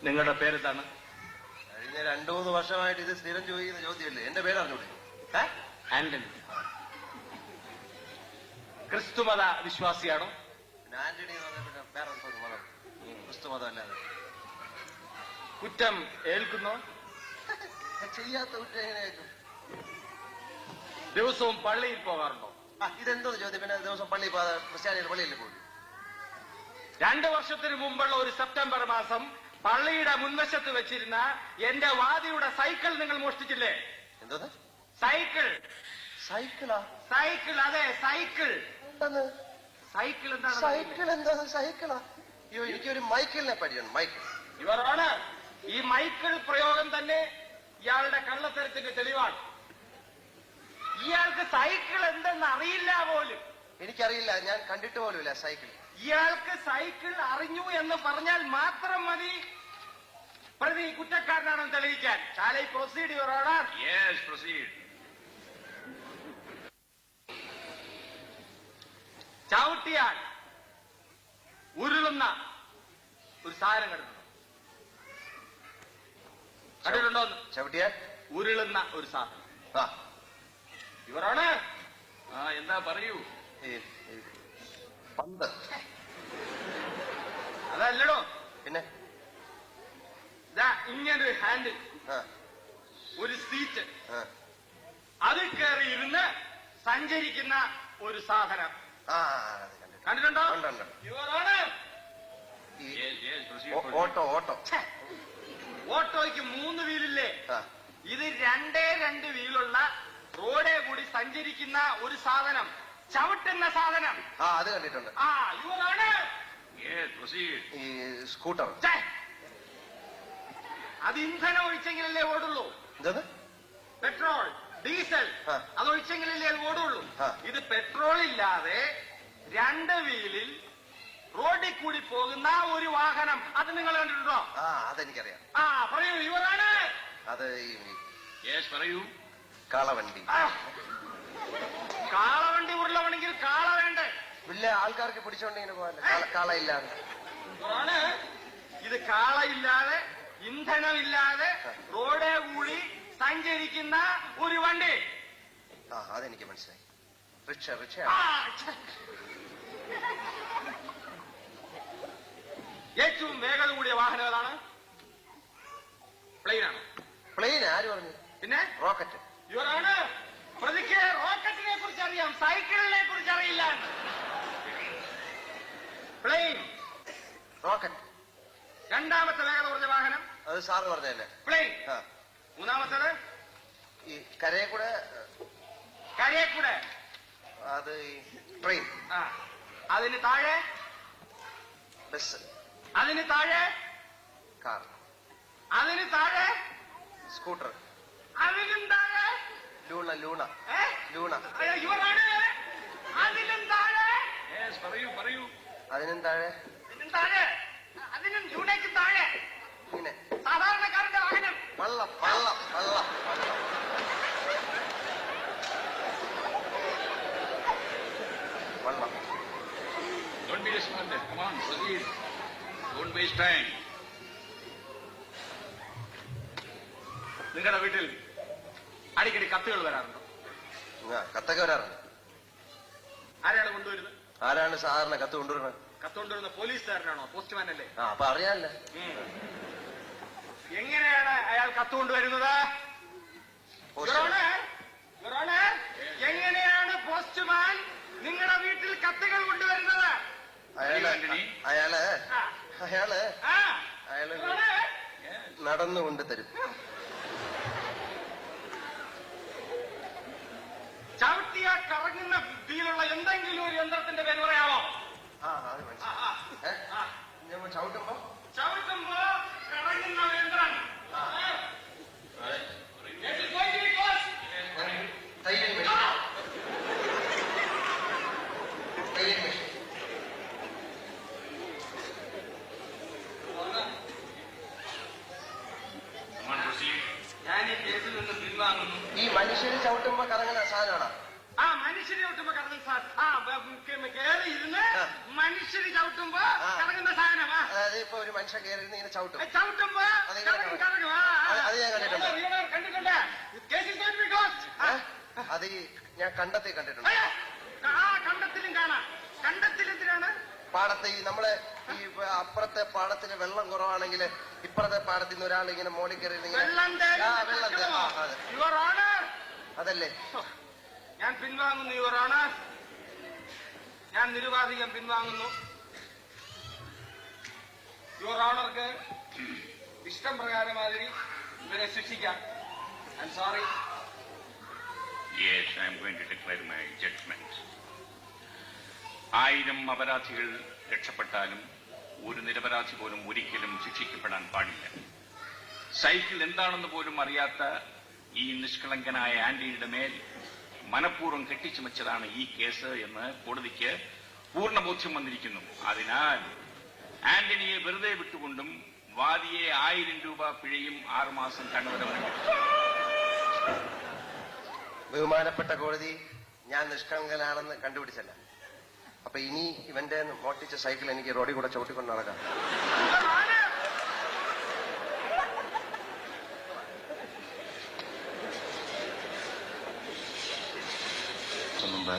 നിങ്ങളുടെ പേരെന്താണ്? കഴിഞ്ഞ 2-3 വർഷമായിട്ട് ഇത് സ്ഥിരം ചോദിക്കുന്ന ചോദ്യമല്ലേ. എന്റെ പേര് അറിഞ്ഞൂടെ? ആന്റണി. ക്രിസ്തുമത വിശ്വാസിയാണോ? പിന്നെ ആന്റണി എന്ന് പറഞ്ഞ പിന്നെ വേറെ മതം, ക്രിസ്തുമതം അല്ലാതെ. കുറ്റം ഏൽക്കുന്നോ? ചെയ്യാത്ത കുറ്റം എങ്ങനെയായിരിക്കും? ദിവസവും പള്ളിയിൽ പോകാറുണ്ടോ? ഇതെന്തോ ചോദ്യം? പിന്നെ ദിവസം പള്ളിയിൽ പോകാതെ ക്രിസ്ത്യാനികൾ പള്ളിയിൽ പോകും. 2 വർഷത്തിന് മുമ്പുള്ള ഒരു സെപ്റ്റംബർ മാസം പള്ളിയുടെ മുൻവശത്ത് വെച്ചിരുന്ന എന്റെ വാദിയുടെ സൈക്കിൾ നിങ്ങൾ മോഷ്ടിച്ചില്ലേ? എന്തോ സൈക്കിൾ? സൈക്കിളാ? സൈക്കിൾ, അതെ സൈക്കിൾ. എന്താണ് സൈക്കിൾ? എന്താണ് സൈക്കിൾ? എന്താണ് സൈക്കിളാ? അയ്യോ, എനിക്കൊരു മൈക്കിളിനെ പരിചയം. മൈക്കിൾ. ഇവരാണ് ഈ മൈക്കിൾ പ്രയോഗം തന്നെ ഇയാളുടെ കള്ളത്തരത്തിന്റെ തെളിവാണ്. ഇയാൾക്ക് സൈക്കിൾ എന്തെന്ന് അറിയില്ല പോലും. എനിക്കറിയില്ല, ഞാൻ കണ്ടിട്ട് പോലുമില്ല സൈക്കിൾ. ഇയാൾക്ക് സൈക്കിൾ അറിഞ്ഞു എന്ന് പറഞ്ഞാൽ മാത്രം മതി പ്രതി കുറ്റക്കാരനാണെന്ന് തെളിയിക്കാൻ. ശാലൈ proceed your honour. Yes, proceed. ചവിട്ടിയാൽ ഉരുളുന്ന ഒരു സാധനം കണ്ടിട്ടുണ്ടോ? ചവിട്ടിയാൽ ഉരുളുന്ന ഒരു സാധനം. ഇവരാണ്. എന്താ പറയൂ? പന്ത്. അതല്ലടോ. പിന്നെ ഇങ്ങനൊരു ഹാൻഡിൽ, ഒരു സീറ്റ്, അതിൽ കയറി ഇരുന്ന് സഞ്ചരിക്കുന്ന ഒരു സാധനം കണ്ടിട്ടുണ്ടോ? ഇവരാണ്. ഓട്ടോ. ഓട്ടോ. ഓട്ടോയ്ക്ക് 3 വീലില്ലേ? ഇത് 2 വീലുള്ള റോഡേ കൂടി സഞ്ചരിക്കുന്ന ഒരു സാധനം, ചവിട്ടുന്ന സാധനം. അത് കണ്ടിട്ടുണ്ട്. ഇവരാണ്. ഈ സ്കൂട്ടർ. അത് ഇന്ധനം ഒഴിച്ചെങ്കിലല്ലേ ഓടുള്ളൂ. എന്തത്? പെട്രോൾ, ഡീസൽ അതൊഴിച്ചെങ്കിലല്ലേ അത് ഓടുള്ളൂ. ഇത് പെട്രോൾ ഇല്ലാതെ 2 വീലിൽ റോഡിൽ കൂടി പോകുന്ന ഒരു വാഹനം. അത് നിങ്ങൾ കണ്ടിട്ടുണ്ടോ? അതെനിക്കറിയാം. പറയൂ. ഇവരാണ്. അത് പറയൂ. കാളവണ്ടി. കാളവണ്ടി ഉരുളവണെങ്കിൽ കാള വേണ്ടേ? വലിയ ആൾക്കാർക്ക് പിടിച്ചോണ്ടിങ്ങനെ പോകാൻ കാളയില്ലാതെ. ഇത് കാളയില്ലാതെ, ഇന്ധനമില്ലാതെ റോഡേ കൂടി സഞ്ചരിക്കുന്ന ഒരു വണ്ടി. അതെനിക്ക് മനസ്സിലായി. റിക്ഷ. റിക്ഷ. ഏറ്റവും വേഗത കൂടിയ വാഹനം ഏതാണ്? പ്ലെയിനാണ്. പ്ലെയിൻ? ആര് പറഞ്ഞു? പിന്നെ റോക്കറ്റ്. ഇവരാണ്. പ്രതിക്ക് റോക്കറ്റിനെ കുറിച്ച് അറിയാം, സൈക്കിളിനെ കുറിച്ച് അറിയില്ല. Plane, rocket. രണ്ടാമത്തെ വേഗത കുറഞ്ഞ വാഹനം? അത് സാറ് പറഞ്ഞതല്ലേ? പ്ലെയിൻ. മൂന്നാമത്തേത് ഈ കരയെക്കൂടെ. കരയെക്കൂടെ? അത് ട്രെയിൻ. അതിന് താഴെ ബസ്. അതിന് താഴെ കാർ. അതിന് താഴെ സ്കൂട്ടർ. അതിനും താഴെ ലൂണ. ലൂണ. ലൂണ. ഇവരാണ്. അതിനും താഴെ. പറയൂ. അതിനും താഴെ. താഴെ. അതിനും ലൂണയ്ക്ക് താഴെ. ഇങ്ങനെ സാധാരണക്കാരന്റെ വാഹനം. വള്ളം. വള്ളം. വള്ളം. വള്ളം. Don't be despondent. Come on, proceed. Don't waste time. നിങ്ങളുടെ വീട്ടിൽ അടിക്കടി കത്തുകൾ വരാറുണ്ടോ? കത്തൊക്കെ വരാറുണ്ട്. ആരാണ് കൊണ്ടുവരുന്നത്? ആരാണ് സാധാരണ കത്ത് കൊണ്ടുവരുന്നത്? കത്ത് കൊണ്ടുവരുന്ന പോലീസുകാരനാണോ? പോസ്റ്റ്മാൻ അല്ലേ? അപ്പൊ അറിയാനല്ലേ. എങ്ങനെയാണ് അയാൾ കത്ത് കൊണ്ടുവരുന്നത്? എങ്ങനെയാണ് പോസ്റ്റ്മാൻ നിങ്ങളുടെ വീട്ടിൽ കത്തുകൾ കൊണ്ടുവരുന്നത്? അയാള് നടന്നുകൊണ്ട് തരും. ചവിട്ടിയ കറങ്ങുന്ന ബുദ്ധിയിലുള്ള എന്തെങ്കിലും ഒരു യന്ത്രത്തിന്റെ പേര് പറയാമോ? ചവിട്ടുമ്പോ കറങ്ങുന്ന യന്ത്രം. തയ്യൽ മെഷീൻ. ഞാൻ ഈ കേസിൽ നിന്ന് പിൻവാങ്ങുന്നു. ഈ മനുഷ്യന് ചവിട്ടുമ്പോ കറങ്ങുന്ന സാധനമാണോ? ആ മനുഷ്യര് ചവിട്ടുമ്പോ കറങ്ങും സാർ. ആ കേറി ഇരുന്ന് മനുഷ്യര് ചവിട്ടുമ്പോ കറങ്ങുന്ന സാധനം. അതായത് ഇപ്പൊ ഒരു മനുഷ്യൻ കയറി ഇങ്ങനെ ചവിട്ടും, ചവിട്ടുമ്പോ കറങ്ങും. അത് ഞാൻ കണ്ടിട്ടുണ്ട്. കണ്ടിട്ടുണ്ട്. അത് ഞാൻ കണ്ടത്തിൽ കണ്ടിട്ടുണ്ട്. ആ കണ്ടത്തിലും കാണാം. കണ്ടത്തിലെന്തിനാണ്? പാടത്ത് ഈ നമ്മളെ ഈ അപ്പുറത്തെ പാടത്തിന് വെള്ളം കുറവാണെങ്കിൽ ഇപ്പുറത്തെ പാടത്തിൽ നിന്ന് ഒരാൾ ഇങ്ങനെ മോളിൽ കയറി അതല്ലേ? ഞാൻ പിൻവാങ്ങുന്നു യുവർ ഓണർ. ഞാൻ നിരുപാധികം പിൻവാങ്ങുന്നു. യുവർ ഓണർക്ക് ഇഷ്ടം പ്രകാരമാതിരി ഇവരെ ശിക്ഷിക്കാം. I am sorry. Yes, I am going to declare my judgment. 1000 അപരാധികൾ രക്ഷപ്പെട്ടാലും ഒരു നിരപരാധി പോലും ഒരിക്കലും ശിക്ഷിക്കപ്പെടാൻ പാടില്ല. സൈക്കിൾ എന്താണെന്ന് പോലും അറിയാത്ത ഈ നിഷ്കളങ്കനായ ആന്റണിയുടെ മേൽ മനഃപൂർവ്വം കെട്ടിച്ചുമച്ചതാണ് ഈ കേസ് എന്ന് കോടതിക്ക് പൂർണ്ണ ബോധ്യം വന്നിരിക്കുന്നു. അതിനാൽ ആന്റണിയെ വെറുതെ വിട്ടുകൊണ്ടും വാദിയെ 1000 രൂപ പിഴയും 6 മാസം തടവരവും. ബഹുമാനപ്പെട്ട കോടതി, ഞാൻ നിഷ്കളങ്കനാണെന്ന് കണ്ടുപിടിച്ചല്ല. അപ്പൊ ഇനി ഇവന്റെ മോട്ടിച്ച സൈക്കിൾ എനിക്ക് റോഡിൽ കൂടെ ചവിട്ടിക്കൊണ്ട് നടക്കാം. മുമ്പ്